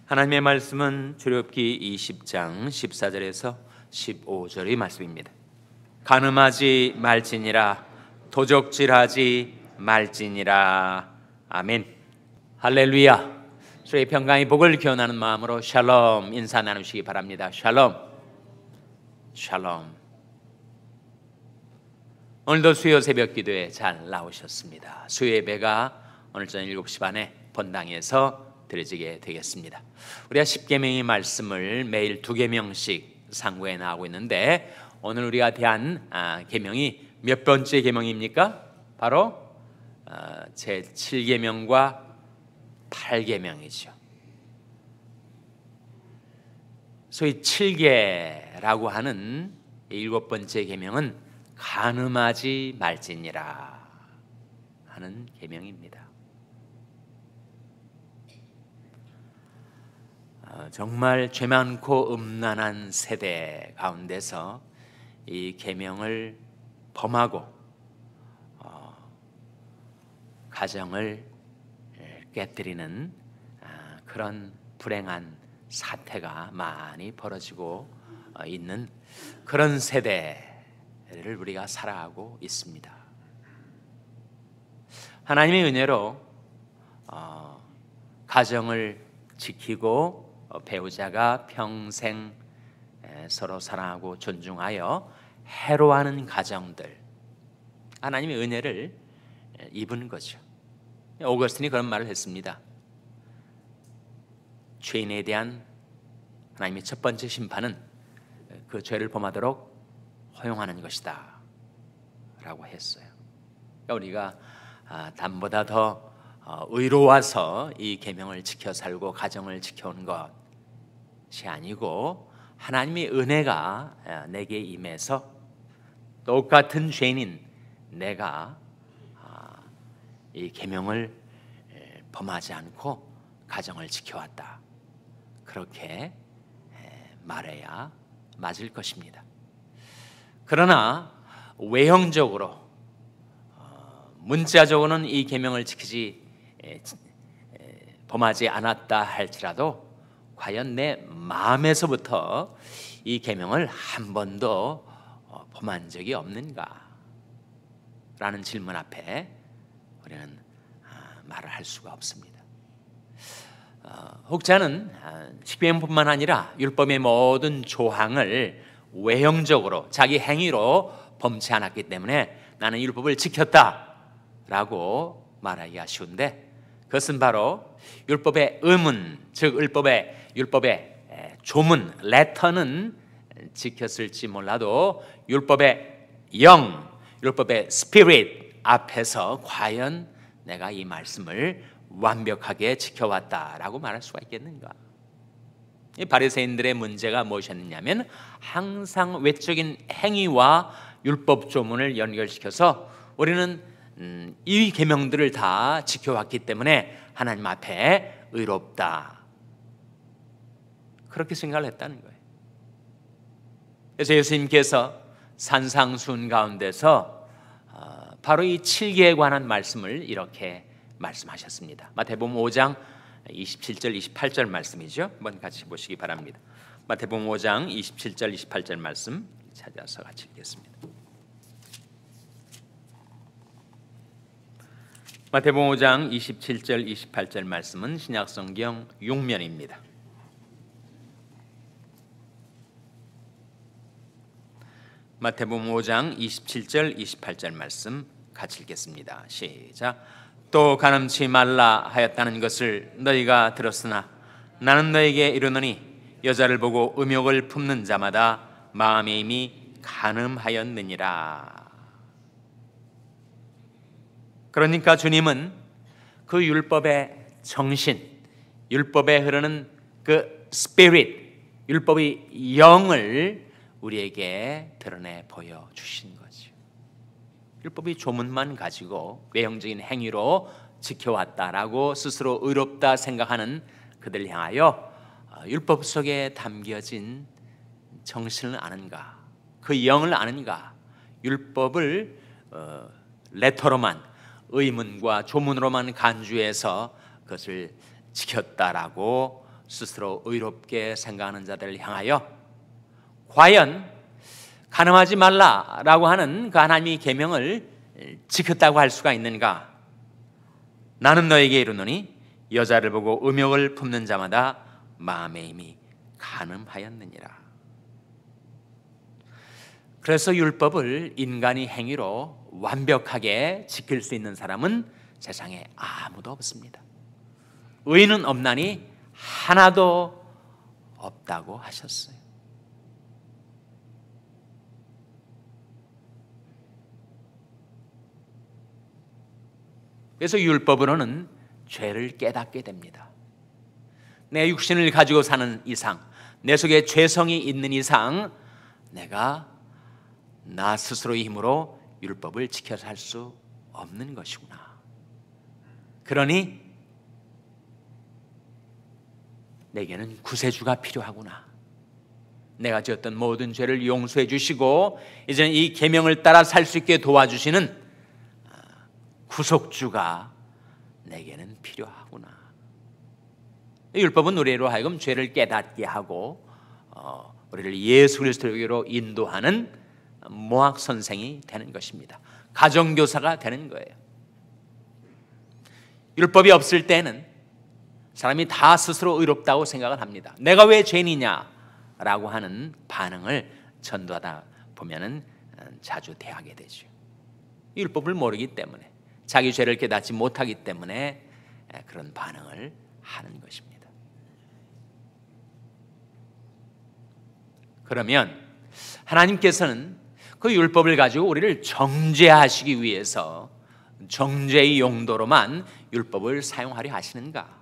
하나님의 말씀은 출애굽기 20장 14절에서 15절의 말씀입니다. 간음하지 말지니라, 도적질하지 말지니라. 아멘. 할렐루야. 주의 평강의 복을 기원하는 마음으로 샬롬 인사 나누시기 바랍니다. 샬롬. 샬롬. 오늘도 수요 새벽 기도에 잘 나오셨습니다. 수요 예배가 오늘 저녁 7시 반에 본당에서 드려지게 되겠습니다. 우리가 10계명의 말씀을 매일 2계명씩 상고해 나가고 있는데, 오늘 우리가 대한 계명이 몇 번째 계명입니까? 바로 제 7계명과 8계명이죠. 소위 7계라고 하는 7번째 계명은 간음하지 말지니라 하는 계명입니다. 정말 죄 많고 음란한 세대 가운데서 이 계명을 범하고 가정을 깨뜨리는 그런 불행한 사태가 많이 벌어지고 있는 그런 세대를 우리가 살아가고 있습니다. 하나님의 은혜로 가정을 지키고 배우자가 평생 서로 사랑하고 존중하여 해로하는 가정들, 하나님의 은혜를 입은 거죠. 오거스틴이 그런 말을 했습니다. 죄인에 대한 하나님의 첫 번째 심판은 그 죄를 범하도록 허용하는 것이다 라고 했어요. 우리가 남보다 더 의로워서 이 계명을 지켜 살고 가정을 지켜온 것이 아니고, 하나님의 은혜가 내게 임해서 똑같은 죄인인 내가 이 계명을 범하지 않고 가정을 지켜왔다, 그렇게 말해야 맞을 것입니다. 그러나 외형적으로 문자적으로는 이 계명을 지키지 범하지 않았다 할지라도 과연 내 마음에서부터 이 계명을 한 번도 범한 적이 없는가 라는 질문 앞에 우리는 말을 할 수가 없습니다. 혹자는 십계명뿐만 아니라 율법의 모든 조항을 외형적으로 자기 행위로 범치 않았기 때문에 나는 율법을 지켰다 라고 말하기가 쉬운데, 그것은 바로 율법의 의문, 즉 율법의 조문, 레터는 지켰을지 몰라도 율법의 영, 율법의 스피릿 앞에서 과연 내가 이 말씀을 완벽하게 지켜왔다라고 말할 수가 있겠는가? 이 바리새인들의 문제가 무엇이었느냐면, 항상 외적인 행위와 율법 조문을 연결시켜서 우리는 이 계명들을 다 지켜왔기 때문에 하나님 앞에 의롭다, 그렇게 생각을 했다는 거예요. 그래서 예수님께서 산상수훈 가운데서 바로 이 7계에 관한 말씀을 이렇게 말씀하셨습니다. 마태복음 5장 27절 28절 말씀이죠. 한번 같이 보시기 바랍니다. 마태복음 5장 27절 28절 말씀 찾아서 같이 읽겠습니다. 마태복음 5장 27절 28절 말씀은 신약성경 6면입니다. 마태복음 5장 27절 28절 말씀 같이 읽겠습니다. 시작. 또 간음치 말라 하였다는 것을 너희가 들었으나 나는 너희에게 이르노니 여자를 보고 음욕을 품는 자마다 마음에 이미 간음하였느니라. 그러니까 주님은 그 율법의 정신, 율법에 흐르는 그 스피릿, 율법의 영을 우리에게 드러내 보여주신 거죠. 율법의 조문만 가지고 외형적인 행위로 지켜왔다라고 스스로 의롭다 생각하는 그들 향하여 율법 속에 담겨진 정신을 아는가, 그 영을 아는가, 율법을 레터로만, 의문과 조문으로만 간주해서 그것을 지켰다라고 스스로 의롭게 생각하는 자들을 향하여 과연 간음하지 말라라고 하는 그 하나님의 계명을 지켰다고 할 수가 있는가? 나는 너에게 이르노니 여자를 보고 음욕을 품는 자마다 마음에 이미 간음하였느니라. 그래서 율법을 인간의 행위로 완벽하게 지킬 수 있는 사람은 세상에 아무도 없습니다. 의인은 없나니 하나도 없다고 하셨어요. 그래서 율법으로는 죄를 깨닫게 됩니다. 내 육신을 가지고 사는 이상, 내 속에 죄성이 있는 이상 내가 나 스스로의 힘으로 율법을 지켜 살 수 없는 것이구나. 그러니 내게는 구세주가 필요하구나. 내가 지었던 모든 죄를 용서해 주시고 이제는 이 계명을 따라 살 수 있게 도와주시는 구속주가 내게는 필요하구나. 율법은 우리로 하여금 죄를 깨닫게 하고 우리를 예수 그리스도로 인도하는 모학 선생이 되는 것입니다. 가정교사가 되는 거예요. 율법이 없을 때는 사람이 다 스스로 의롭다고 생각을 합니다. 내가 왜 죄인이냐라고 하는 반응을 전도하다 보면은 자주 대하게 되죠. 율법을 모르기 때문에, 자기 죄를 깨닫지 못하기 때문에 그런 반응을 하는 것입니다. 그러면 하나님께서는 그 율법을 가지고 우리를 정죄하시기 위해서 정죄의 용도로만 율법을 사용하려 하시는가?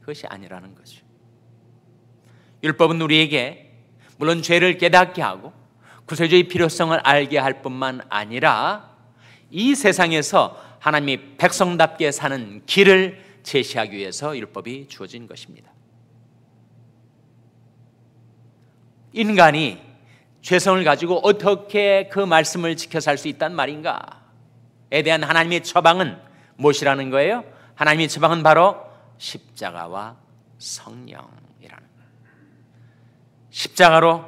그것이 아니라는 거죠. 율법은 우리에게 물론 죄를 깨닫게 하고 구세주의 필요성을 알게 할 뿐만 아니라 이 세상에서 하나님이 백성답게 사는 길을 제시하기 위해서 율법이 주어진 것입니다. 인간이 죄성을 가지고 어떻게 그 말씀을 지켜 살 수 있단 말인가에 대한 하나님의 처방은 무엇이라는 거예요? 하나님의 처방은 바로 십자가와 성령이라는 거예요. 십자가로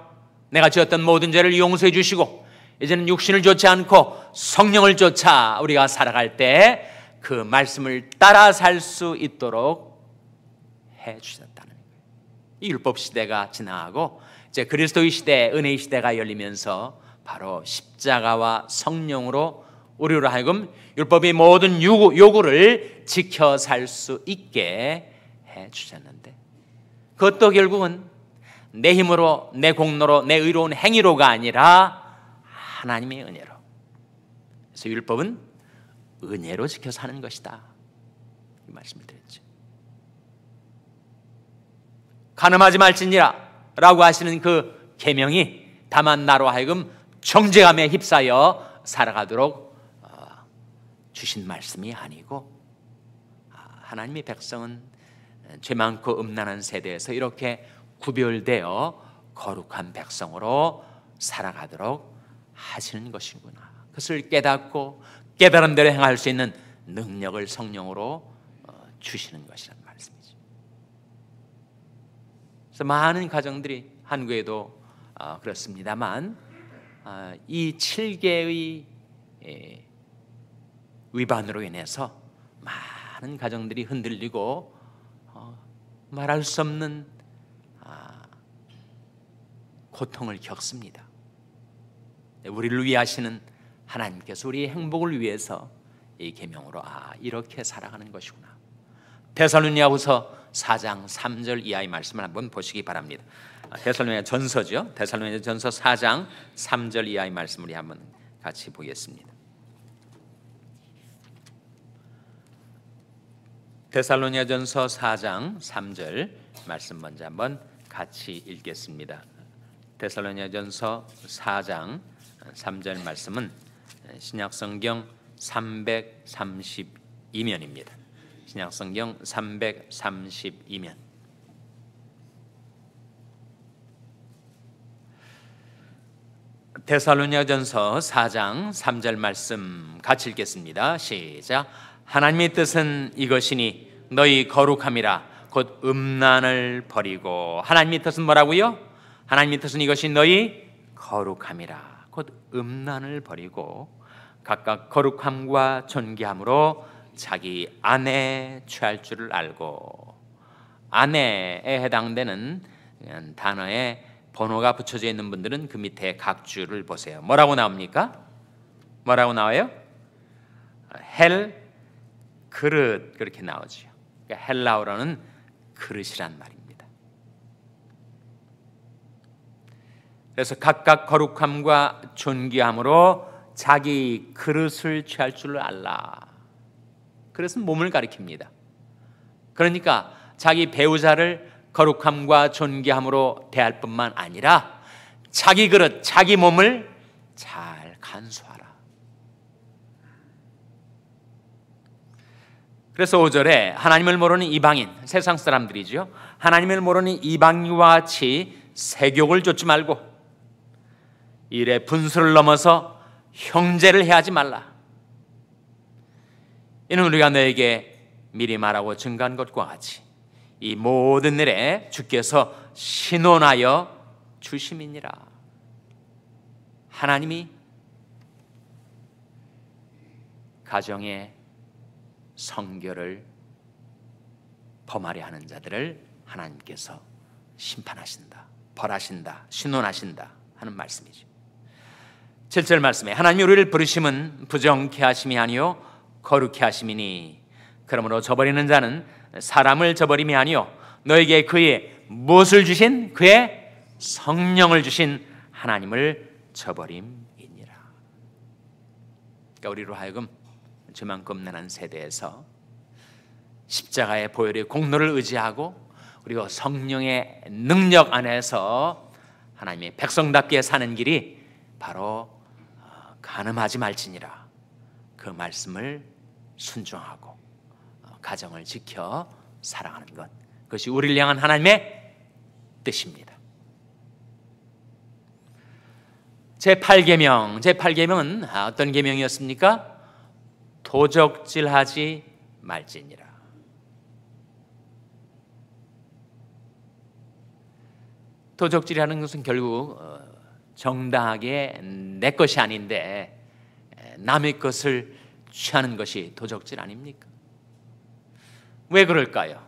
내가 지었던 모든 죄를 용서해 주시고 이제는 육신을 좇지 않고 성령을 좇아 우리가 살아갈 때 그 말씀을 따라 살 수 있도록 해 주셨다는 거예요. 이 율법 시대가 지나가고 이제 그리스도의 시대, 은혜의 시대가 열리면서 바로 십자가와 성령으로 우리로 하여금 율법의 모든 요구를 지켜 살 수 있게 해 주셨는데 그것도 결국은 내 힘으로, 내 공로로, 내 의로운 행위로가 아니라 하나님의 은혜로. 그래서 율법은 은혜로 지켜 사는 것이다, 이 말씀을 드렸죠. 간음하지 말지니라 라고 하시는 그 계명이 다만 나로 하여금 정죄감에 휩싸여 살아가도록 주신 말씀이 아니고 하나님의 백성은 죄 많고 음란한 세대에서 이렇게 구별되어 거룩한 백성으로 살아가도록 하시는 것이구나. 그것을 깨닫고 깨달은 대로 행할 수 있는 능력을 성령으로 주시는 것이라는 말씀이죠. 그래서 많은 가정들이 한국에도 그렇습니다만 이 7개의 위반으로 인해서 많은 가정들이 흔들리고 말할 수 없는 고통을 겪습니다. 우리를 위하시는 하나님께서 우리의 행복을 위해서 이 계명으로 이렇게 살아가는 것이구나. 데살로니가후서 4장 3절 이하의 말씀을 한번 보시기 바랍니다. 데살로니가 전서죠. 데살로니가 전서 4장 3절 이하의 말씀을 우리 한번 같이 보겠습니다. 데살로니가 전서 4장 3절 말씀 먼저 한번 같이 읽겠습니다. 데살로니가 전서 4장 3절 말씀은 신약성경 332면입니다. 신약성경 332면. 데살로니가전서 4장 3절 말씀 같이 읽겠습니다. 시작. 하나님의 뜻은 이것이니 너희 거룩함이라 곧 음란을 버리고. 하나님의 뜻은 뭐라고요? 하나님의 뜻은 이것이 너희 거룩함이라. 곧 음란을 버리고 각각 거룩함과 존귀함으로 자기 아내에 취할 줄을 알고. 아내에 해당되는 단어에 번호가 붙여져 있는 분들은 그 밑에 각 줄을 보세요. 뭐라고 나옵니까? 뭐라고 나와요? 헬, 그릇, 그렇게 나오죠. 그러니까 헬라어로는 그릇이란 말입니다. 그래서 각각 거룩함과 존귀함으로 자기 그릇을 취할 줄을 알라. 그릇은 몸을 가리킵니다. 그러니까 자기 배우자를 거룩함과 존귀함으로 대할 뿐만 아니라 자기 그릇, 자기 몸을 잘 간수하라. 그래서 5절에 하나님을 모르는 이방인, 세상 사람들이죠. 하나님을 모르는 이방인과 같이 세욕을 좇지 말고 일에 분수를 넘어서 형제를 해하지 말라. 이는 우리가 너에게 미리 말하고 증거한 것과 같이 이 모든 일에 주께서 신원하여 주심이니라. 하나님이 가정의 성결을 범하려 하는 자들을 하나님께서 심판하신다, 벌하신다, 신원하신다 하는 말씀이죠. 7절 말씀에 하나님이 우리를 부르심은 부정케 하심이 아니요 거룩케 하심이니 그러므로 저버리는 자는 사람을 저버림이 아니요 너에게 그의 무엇을 주신? 그의 성령을 주신 하나님을 저버림이니라. 그러니까 우리로 하여금 저만큼 나는 세대에서 십자가의 보혈의 공로를 의지하고 그리고 성령의 능력 안에서 하나님의 백성답게 사는 길이 바로 간음하지 말지니라. 그 말씀을 순종하고 가정을 지켜 살아가는 것, 그것이 우리를 향한 하나님의 뜻입니다. 제8계명은 어떤 계명이었습니까? 도적질하지 말지니라. 도적질하는 것은 결국 정당하게 내 것이 아닌데 남의 것을 취하는 것이 도적질 아닙니까? 왜 그럴까요?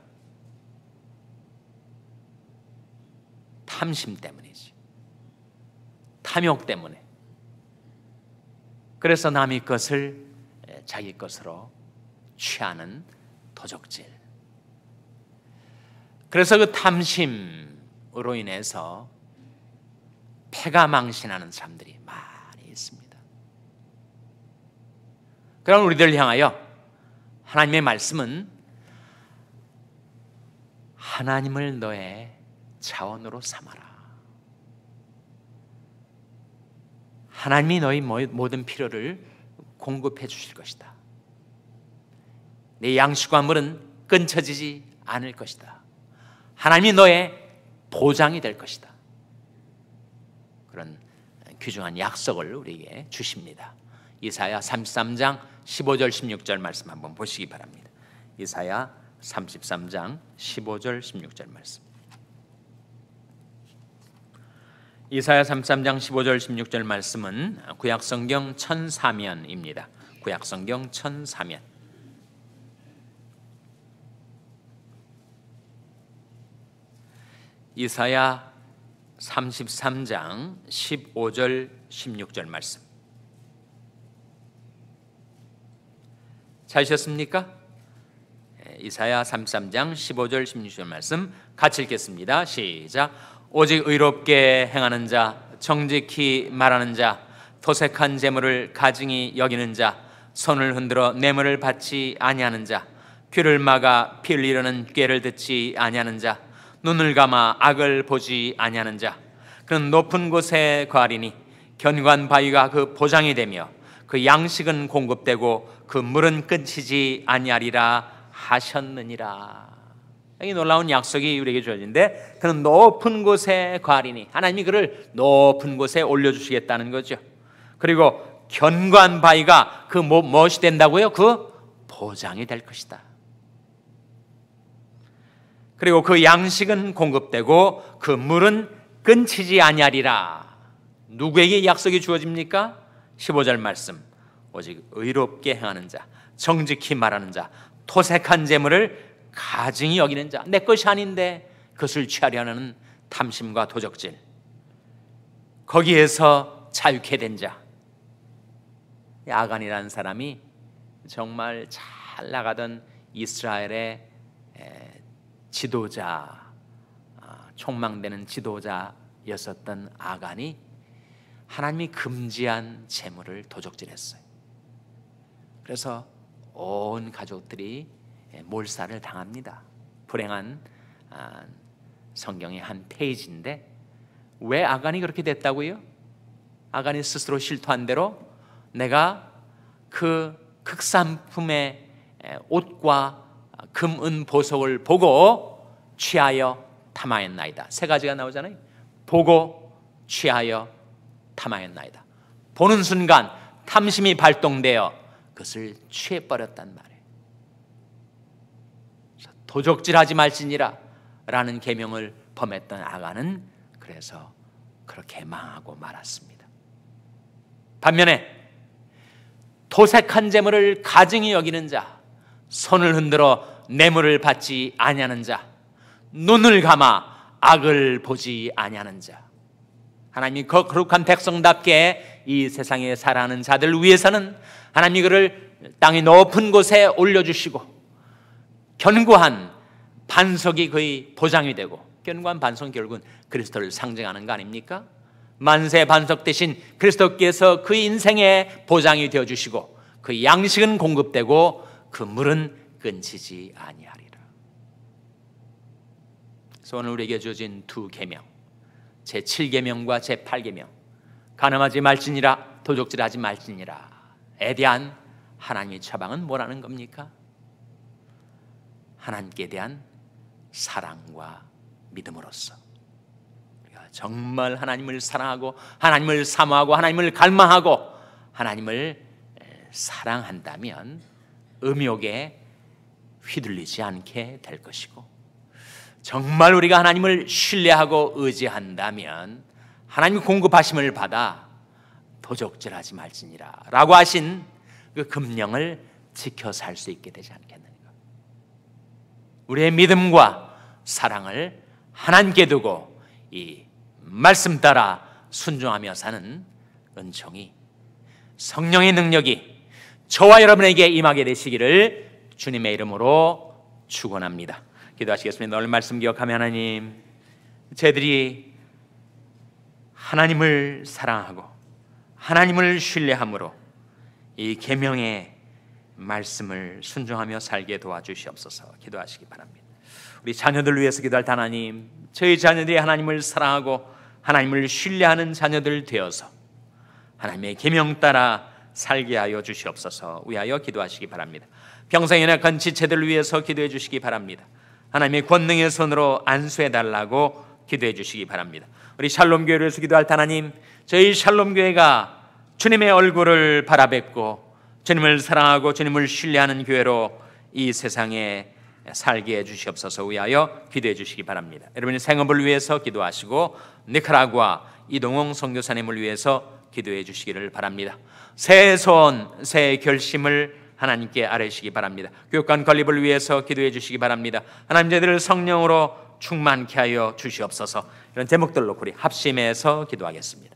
탐심 때문이지. 탐욕 때문에. 그래서 남의 것을 자기 것으로 취하는 도적질. 그래서 그 탐심으로 인해서 패가 망신하는 사람들이 많이 있습니다. 그럼 우리들 향하여 하나님의 말씀은 하나님을 너의 자원으로 삼아라. 하나님이 너희 모든 필요를 공급해 주실 것이다. 내 양식과 물은 끊쳐지지 않을 것이다. 하나님이 너의 보장이 될 것이다. 그런 귀중한 약속을 우리에게 주십니다. 이사야 33장 15절 16절 말씀 한번 보시기 바랍니다. 이사야 33장 15절 16절 말씀. 이사야 33장 15절 16절 말씀은 구약성경 1004면입니다. 구약성경 1004면. 이사야 33장 15절 16절 말씀. 찾으셨습니까? 이사야 33장 15절 16절 말씀 같이 읽겠습니다. 시작. 오직 의롭게 행하는 자, 정직히 말하는 자, 토색한 재물을 가증히 여기는 자, 손을 흔들어 뇌물을 받지 아니하는 자, 귀를 막아 피 흘리려는 꾀를 듣지 아니하는 자, 눈을 감아 악을 보지 아니하는 자, 그는 높은 곳에 거하리니 견고한 바위가 그 보장이 되며 그 양식은 공급되고 그 물은 끊이지 아니하리라 하셨느니라. 이 놀라운 약속이 우리에게 주어진데 그는 높은 곳에 거하리니 하나님이 그를 높은 곳에 올려주시겠다는 거죠. 그리고 견고한 바위가 그 무엇이 된다고요? 그 보장이 될 것이다. 그리고 그 양식은 공급되고 그 물은 끊치지 아니하리라. 누구에게 약속이 주어집니까? 15절 말씀. 오직 의롭게 행하는 자, 정직히 말하는 자, 토색한 재물을 가증히 여기는 자, 내 것이 아닌데 그것을 취하려는 탐심과 도적질, 거기에서 자유케 된 자. 아간이라는 사람이 정말 잘 나가던 이스라엘의 지도자, 촉망되는 지도자였었던 아간이 하나님이 금지한 재물을 도적질했어요. 그래서 온 가족들이 몰살을 당합니다. 불행한 성경의 한 페이지인데, 왜 아간이 그렇게 됐다고요? 아간이 스스로 실토한 대로 내가 그 극산품의 옷과 금, 은, 보석을 보고 취하여 탐하였나이다. 세 가지가 나오잖아요. 보고, 취하여, 탐하였나이다. 보는 순간 탐심이 발동되어 그것을 취해버렸단 말이에요. 도적질하지 말지니라 라는 계명을 범했던 아간은 그래서 그렇게 망하고 말았습니다. 반면에 토색한 재물을 가증히 여기는 자, 손을 흔들어 뇌물을 받지 아니하는 자, 눈을 감아 악을 보지 아니하는 자, 하나님이 거룩한 백성답게 이 세상에 살아가는 자들 위해서는 하나님이 그를 땅의 높은 곳에 올려주시고 견고한 반석이 거의 보장이 되고, 견고한 반석은 결국은 그리스도를 상징하는 거 아닙니까? 만세 반석 대신 그리스도께서 그 인생의 보장이 되어주시고 그 양식은 공급되고 그 물은 끊치지 아니하리라. 그래서 오늘 우리에게 주어진 두 계명, 제7계명과 제8계명, 간음하지 말지니라, 도적질하지 말지니라에 대한 하나님의 처방은 뭐라는 겁니까? 하나님께 대한 사랑과 믿음으로써 우리가 정말 하나님을 사랑하고 하나님을 사모하고 하나님을 갈망하고 하나님을 사랑한다면 음욕에 휘둘리지 않게 될 것이고, 정말 우리가 하나님을 신뢰하고 의지한다면 하나님 공급하심을 받아 도적질하지 말지니라 라고 하신 그 금령을 지켜 살 수 있게 되지 않겠는가. 우리의 믿음과 사랑을 하나님께 두고 이 말씀 따라 순종하며 사는 은총이, 성령의 능력이 저와 여러분에게 임하게 되시기를 주님의 이름으로 축원합니다. 기도하시겠습니다. 오늘 말씀 기억하며, 하나님, 저희들이 하나님을 사랑하고 하나님을 신뢰함으로 이 계명의 말씀을 순종하며 살게 도와주시옵소서. 기도하시기 바랍니다. 우리 자녀들 위해서 기도할 때, 하나님, 저희 자녀들이 하나님을 사랑하고 하나님을 신뢰하는 자녀들 되어서 하나님의 계명 따라 살게 하여 주시옵소서. 위하여 기도하시기 바랍니다. 평생에 연약한 지체들 위해서 기도해 주시기 바랍니다. 하나님의 권능의 손으로 안수해 달라고 기도해 주시기 바랍니다. 우리 샬롬교회를 위해서 기도할 때, 하나님, 저희 샬롬교회가 주님의 얼굴을 바라뵙고 주님을 사랑하고 주님을 신뢰하는 교회로 이 세상에 살게 해 주시옵소서. 위하여 기도해 주시기 바랍니다. 여러분의 생업을 위해서 기도하시고 니카라구아 이동홍 선교사님을 위해서 기도해 주시기를 바랍니다. 새 소원, 새 결심을 하나님께 아뢰시기 바랍니다. 교육관 건립을 위해서 기도해 주시기 바랍니다. 하나님, 저희들을 성령으로 충만케 하여 주시옵소서. 이런 제목들로 우리 합심해서 기도하겠습니다.